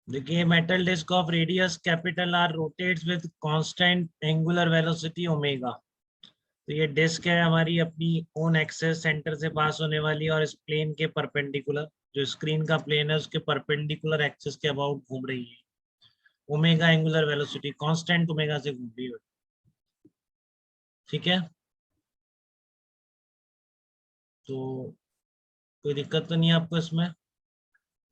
देखिए metal disc of radius capital R rotates with constant angular velocity omega. तो ये disc है हमारी अपनी ओन एक्सेस सेंटर से पास होने वाली और इस प्लेन के परपेंडिकुलर, जो स्क्रीन का प्लेन है उसके परपेंडिकुलर एक्सेस के अबाउट घूम रही है। Omega angular velocity constant omega से घूम रही है। ठीक है, तो कोई दिक्कत तो नहीं है आपको इसमें।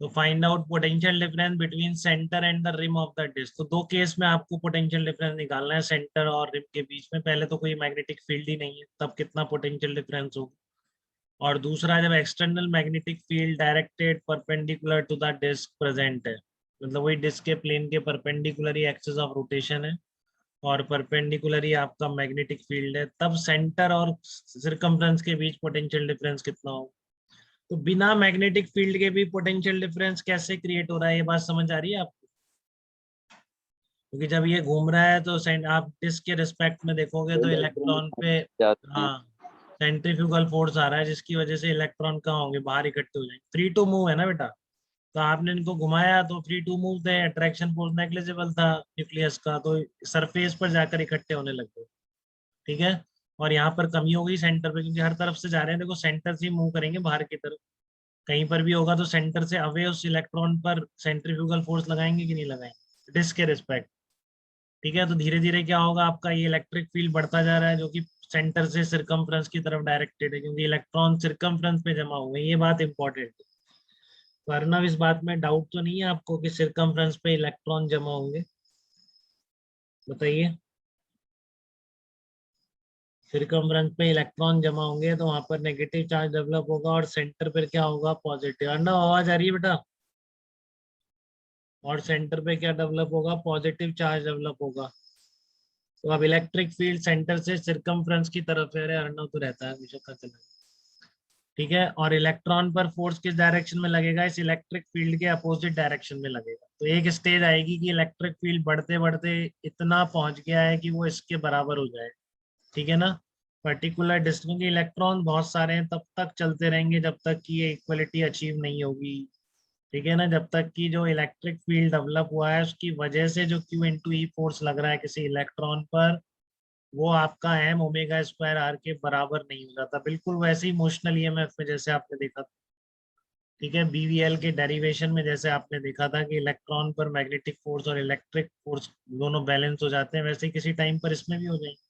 तो find out potential difference between centre and the rim of the disc. तो दो केस में आपको पोटेंशियल डिफरेंस निकालना है सेंटर और रिम के बीच में। पहले तो कोई मैग्नेटिक फील्ड ही नहीं है, तब कितना पोटेंशियल डिफरेंस होगा। और दूसरा, जब external magnetic field directed perpendicular to the disc present है, मतलब वही डिस्क के प्लेन के परपेंडिकुलर ही एक्सिस ऑफ रोटेशन है और परपेंडिकुलर ही आपका मैग्नेटिक फील्ड है, तब सेंटर और सर्कम्फ्रेंस के बीच पोटेंशियल डिफरेंस कितना होगा। तो बिना मैग्नेटिक फील्ड के भी पोटेंशियल डिफरेंस कैसे क्रिएट हो रहा है, ये बात समझ आ रही है आपको? क्योंकि जब ये घूम रहा है तो आप डिस्क के रिस्पेक्ट में देखोगे तो इलेक्ट्रॉन पे, जाती है। हाँ, सेंट्रीफ्यूगल फोर्स आ रहा है जिसकी वजह से इलेक्ट्रॉन कहाँ होंगे, बाहर इकट्ठे हो जाएंगे। फ्री टू मूव है ना बेटा, तो आपने इनको घुमाया तो फ्री टू मूव थे, अट्रैक्शन फोर्स नेग्लिजिबल था न्यूक्लियस का, तो सरफेस पर जाकर इकट्ठे होने लग गए। ठीक है, और यहाँ पर कमी हो गई सेंटर पे, क्योंकि हर तरफ से जा रहे हैं, देखो सेंटर से मूव करेंगे बाहर की तरफ। कहीं पर भी होगा तो सेंटर से अवे उस इलेक्ट्रॉन पर सेंट्रीफ्यूगल फोर्स लगाएंगे कि नहीं लगाएंगे, डिस्क के रिस्पेक्ट। ठीक है, तो धीरे धीरे क्या होगा, आपका ये इलेक्ट्रिक फील्ड बढ़ता जा रहा है जो कि सेंटर से सिरकमफ्रेंस की तरफ डायरेक्टेड है, क्योंकि इलेक्ट्रॉन सिरकमफ्रेंस पे जमा हुए हैं। ये बात इंपॉर्टेंट है। तो अर्नव, इस बात में डाउट तो नहीं है आपको कि सिरकमफ्रेंस पे इलेक्ट्रॉन जमा होंगे? बताइए, सिरकमफ्रेंस पे इलेक्ट्रॉन जमा होंगे तो वहां पर नेगेटिव चार्ज डेवलप होगा और सेंटर पर क्या होगा, पॉजिटिव। अर्नव, आवाज आ रही है बेटा? और सेंटर पे क्या डेवलप होगा, पॉजिटिव चार्ज डेवलप होगा। तो अब इलेक्ट्रिक फील्ड सेंटर से सिरकमफ्रेंस की तरफ है। अरे अर्नव तो रहता है हमेशा का चला। ठीक है, और इलेक्ट्रॉन पर फोर्स किस डायरेक्शन में लगेगा, इस इलेक्ट्रिक फील्ड के अपोजिट डायरेक्शन में लगेगा। तो एक स्टेज आएगी कि इलेक्ट्रिक फील्ड बढ़ते बढ़ते इतना पहुंच गया है कि वो इसके बराबर हो जाए। ठीक है ना, पर्टिकुलर डिस्टेंस के इलेक्ट्रॉन बहुत सारे हैं, तब तक चलते रहेंगे जब तक कि ये इक्वलिटी अचीव नहीं होगी। ठीक है ना, जब तक कि जो इलेक्ट्रिक फील्ड डेवलप हुआ है उसकी वजह से जो क्यू इंटू ई फोर्स लग रहा है किसी इलेक्ट्रॉन पर, वो आपका एम ओमेगा स्क्वायर आर के बराबर नहीं हो जाता। बिल्कुल वैसे ही मोशनल ईएमएफ में जैसे आपने देखा। ठीक है, बीवीएल के डेरिवेशन में जैसे आपने देखा था कि इलेक्ट्रॉन पर मैग्नेटिक फोर्स और इलेक्ट्रिक फोर्स दोनों बैलेंस हो जाते हैं, वैसे ही किसी टाइम पर इसमें भी हो जाएंगे।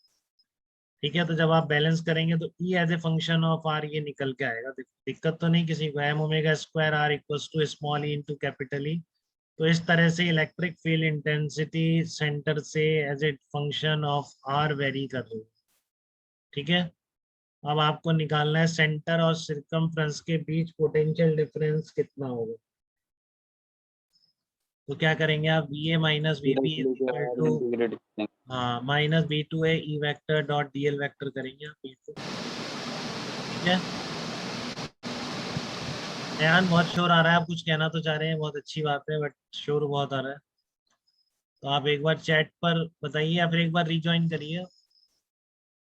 ठीक है, तो जब आप बैलेंस करेंगे तो E as a function of r ये निकल के आएगा। दिक्कत तो नहीं किसी को, m omega square r equals to small E into capital E. तो इस तरह से इलेक्ट्रिक फील्ड इंटेंसिटी सेंटर से as a function of r vary कर रही है। ठीक है, अब आपको निकालना है सेंटर और सिरकमफ्रेंस के बीच पोटेंशियल डिफरेंस कितना होगा। तो क्या करेंगे आप, V A minus V B is equal to, integrate. हाँ, minus B to A E vector dot d l vector करेंगे आप, बिल्कुल। ठीक है, ध्यान, बहुत शोर आ रहा है, आप कुछ कहना तो चाह रहे हैं, बहुत अच्छी बात है, बट शोर बहुत आ रहा है। तो आप एक बार चैट पर बताइए या फिर एक बार रिज्वाइन करिए।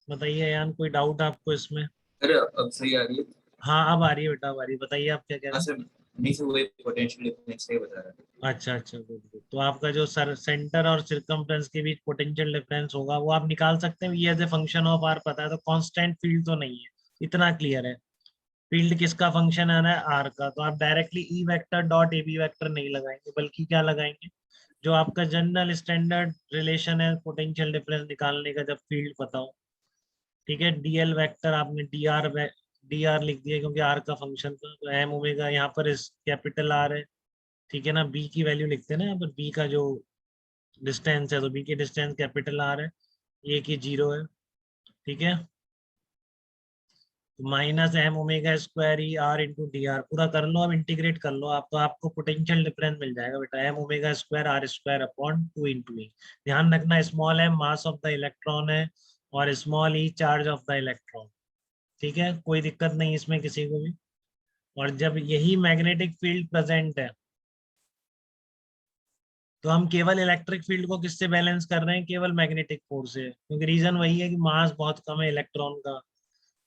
बताइए यान, कोई डाउट आपको इसमें? अरे अब सही आ रही है। हाँ अब आ रही है बेटा, अब आ रही है। बताइए आप क्या कह रहे हाँ हैं। सर, नहीं सर, वही पोटेंशियल डिफरेंस का ही बता रहा था। अच्छा अच्छा, गुड गुड। तो आपका जो सर सेंटर और सिरकमफ्रेंस के बीच पोटेंशियल डिफरेंस होगा वो आप निकाल सकते हैं, ये as a function of R पता है, तो कांस्टेंट फील्ड तो नहीं है, इतना क्लियर है। फील्ड किसका फंक्शन आ रहा है, आर का, तो आप directly E vector dot A B vector नहीं लगाएंगे, बल्कि क्या लगाएंगे, जो आपका जनरल स्टैंडर्ड रिलेशन है पोटेंशियल डिफरेंस निकालने का, जब फील्ड पता हो। ठीक है, डीएल वेक्टर आपने डी आर लिख दिया क्योंकि आर का फंक्शन था, तो एम ओमेगा यहाँ पर इस कैपिटल आर है। ठीक है ना, बी की वैल्यू लिखते हैं ना यहाँ पर, बी का जो डिस्टेंस है, तो बी की डिस्टेंस कैपिटल आर है, ए की जीरो है। ठीक है, तो minus M omega square E R into D R, पूरा कर लो, अब इंटीग्रेट कर लो आप, तो आपको पोटेंशियल डिफरेंस मिल जाएगा बेटा, m omega square upon two into e. ध्यान रखना, small m mass of the electron है और small e charge of the electron. ठीक है, कोई दिक्कत नहीं इसमें किसी को भी। और जब यही मैग्नेटिक फील्ड प्रेजेंट है तो हम केवल इलेक्ट्रिक फील्ड को किससे बैलेंस कर रहे हैं, केवल मैग्नेटिक फोर्स से, क्योंकि रीजन वही है कि मास बहुत कम है इलेक्ट्रॉन का।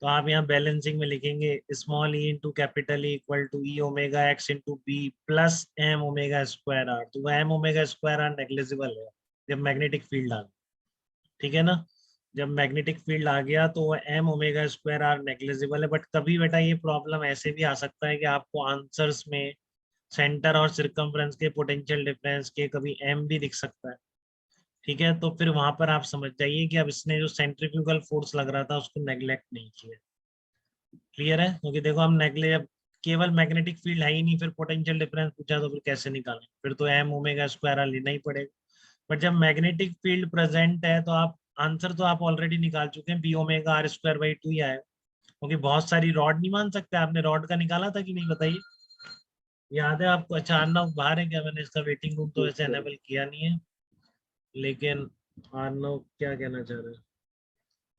तो आप यहाँ बैलेंसिंग में लिखेंगे small E into capital E equal to E omega X into B plus M omega square R. तो वह M omega square R negligible है जब मैग्नेटिक फील्ड आ, ठीक है ना। जब मैग्नेटिक फील्ड आ गया तो वो M omega square R negligible है। बट कभी बेटा ये प्रॉब्लम ऐसे भी आ सकता है कि आपको आंसर्स में सेंटर और सिरकमफ्रेंस के पोटेंशियल डिफरेंस के कभी एम भी दिख सकता है, ठीक है। तो फिर वहां पर आप समझ जाइए कि अब इसने जो सेंट्रीफ्यूगल फोर्स लग रहा था उसको नेग्लेक्ट नहीं किया। क्लियर है, क्योंकि देखो हम नेग्लेक्ट, केवल मैग्नेटिक फील्ड है ही नहीं, फिर पोटेंशियल डिफरेंस पूछा तो फिर कैसे निकालें, फिर तो एम ओमेगा स्क्वायर आर लेना ही पड़ेगा। बट जब मैग्नेटिक फील्ड प्रेजेंट है तो आप आंसर तो आप ऑलरेडी निकाल चुके हैं, B omega R square by 2 ही आएगा। क्योंकि बहुत सारी रॉड नहीं मान सकते, आपने रॉड का निकाला था कि नहीं बताइए, याद है आपको? अच्छा अर्नव बाहर है क्या? मैंने इसका वेटिंग रूम तो वैसे एनेबल किया नहीं है, लेकिन अर्नव क्या कहना चाह रहे हैं?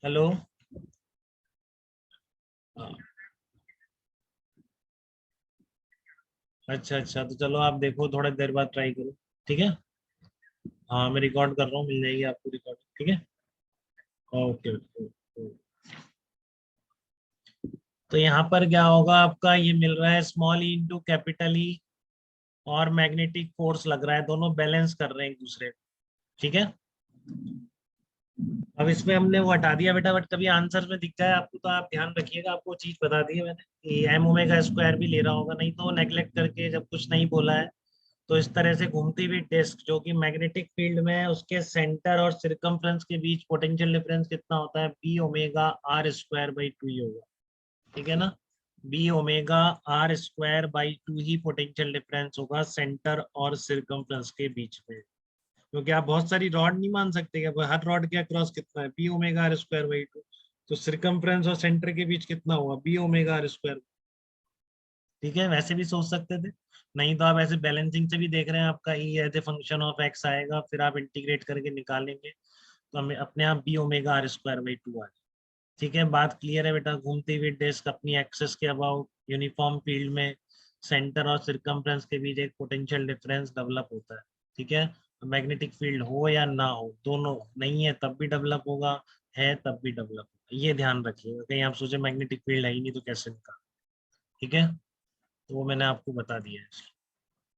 हेलो, हाँ, अच्छा अच्छा, तो चलो आप देखो, थोड़ा देर बाद ट्राई करो, ठीक है। हाँ मैं रिकॉर्ड कर रहा हूँ, मिल जाएगी आपको रिकॉर्ड, ठीक है। Okay okay. तो यहाँ पर क्या होगा आपका, ये मिल रहा है स्मॉल ई इंटू कैपिटल ई और मैग्नेटिक फोर्स लग रहा है, दोनों बैलेंस कर रहे हैं एक दूसरे को, ठीक है। अब इसमें हमने वो हटा दिया बेटा, बट कभी आंसर में दिख जाए आपको तो आप ध्यान रखिएगा, आपको चीज बता दी है मैंने कि एम ओमेगा स्क्वायर भी ले रहा होगा, नहीं तो नेग्लेक्ट करके जब कुछ नहीं बोला है तो इस तरह से घूमती हुई डिस्क जो कि मैग्नेटिक फील्ड में है उसके सेंटर और सिरकमफ्रेंस के बीच पोटेंशियल डिफरेंस कितना होता है, B omega R square by 2 ही होगा, ठीक है ना। B omega R square by 2 ही पोटेंशियल डिफरेंस होगा सेंटर और सिरकमफ्रेंस के बीच में। क्योंकि आप बहुत सारी रॉड नहीं मान सकते कि हर रॉड के अक्रॉस कितना है, B omega R square by 2, तो सिरकमफ्रेंस और सेंटर के बीच कितना हुआ, बी ओमेगा आर स्क्वायर, ठीक है। वैसे भी सोच सकते थे, नहीं तो आप ऐसे बैलेंसिंग से भी देख रहे हैं, आपका E as a function of x आएगा, फिर आप इंटीग्रेट करके निकालेंगे तो हमें अपने आप B omega R square by 2 आ, ठीक है। बात क्लियर है बेटा? घूमती हुई डिस्क अपनी एक्सेस के अबाउट यूनिफॉर्म फील्ड में सेंटर और सिरकमफ्रेंस के बीच एक पोटेंशियल डिफरेंस डेवलप होता है, ठीक है। मैग्नेटिक फील्ड हो या ना हो, दोनों नहीं है तब भी डेवलप होगा, है तब भी डेवलप होगा, ये ध्यान रखिएगा। कहीं आप सोचे मैग्नेटिक फील्ड है ही नहीं तो कैसे निकाल, ठीक है। तो वो मैंने आपको बता दिया है।